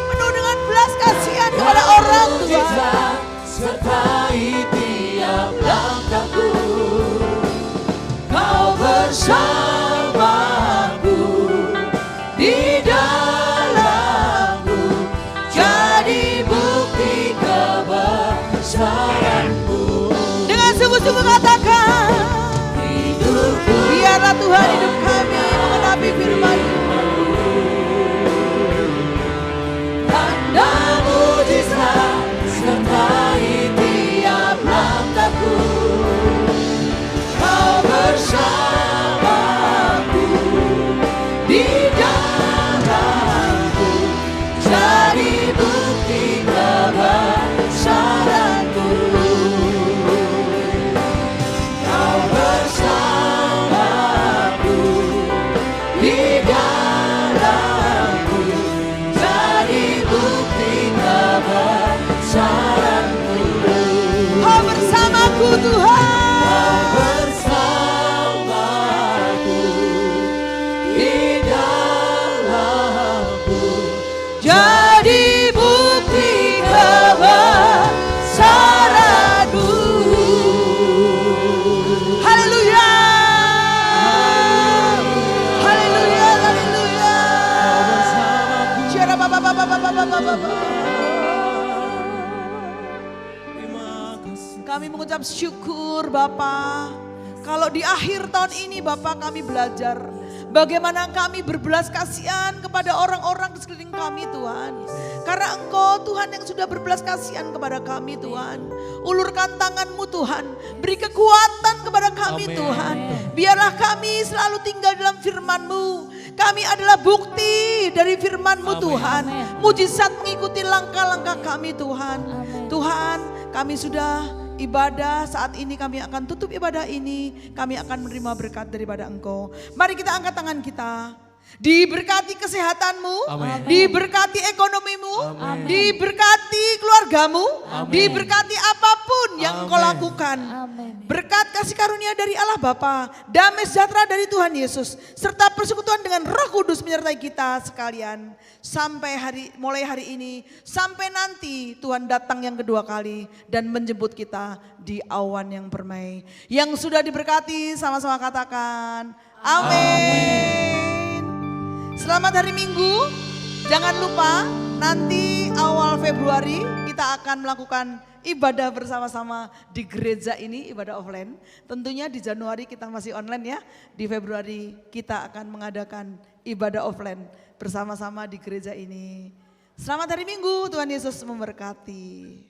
penuh dengan belas kasihan kepada orang Tuhan. Sertai tiap langkahku, Kau bersamaku di dalamku, jadi bukti kebesaran-Mu. Dengan sungguh-sungguh katakan, Hidupku biarlah Tuhan hidup kami mengenapi firman-Mu. tanda mujizat sertai tiap langkahku, Kau bersamaku di dalamku, jadi bukti kebesaran-Mu. Kau bersamaku di dalamku, jadi bukti kebesaran-Mu. Kau bersamaku Tuhan. Bersamaku di dalamku, Jadi bukti kebesaran-Mu. Haleluya. Haleluya, haleluya. Syara baba baba baba baba baba. Kami mengucap syukur Bapa. Kalau di akhir tahun ini Bapa kami belajar bagaimana kami berbelas kasihan kepada orang-orang di sekeliling kami Tuhan. Karena Engkau Tuhan yang sudah berbelas kasihan kepada kami Tuhan. Ulurkan tangan-Mu Tuhan. Beri kekuatan kepada kami Tuhan. Biarlah kami selalu tinggal dalam firman-Mu. Kami adalah bukti dari firman-Mu Tuhan. Mujizat mengikuti langkah-langkah kami Tuhan. Tuhan, kami sudah ibadah, saat ini kami akan tutup ibadah ini, kami akan menerima berkat daripada Engkau. Mari kita angkat tangan kita. Diberkati kesehatan-Mu, diberkati ekonomimu, diberkati keluargamu, diberkati apapun yang Engkau lakukan. Berkat kasih karunia dari Allah Bapa, damai sejahtera dari Tuhan Yesus, serta persekutuan dengan Roh Kudus menyertai kita sekalian. Mulai hari ini, sampai nanti Tuhan datang yang kedua kali dan menjemput kita di awan yang permai. Yang sudah diberkati sama-sama katakan amin. Selamat hari Minggu. Jangan lupa nanti awal Februari kita akan melakukan ibadah bersama-sama di gereja ini, ibadah offline. Tentunya di Januari kita masih online ya. Di Februari kita akan mengadakan ibadah offline bersama-sama di gereja ini. Selamat hari Minggu, Tuhan Yesus memberkati.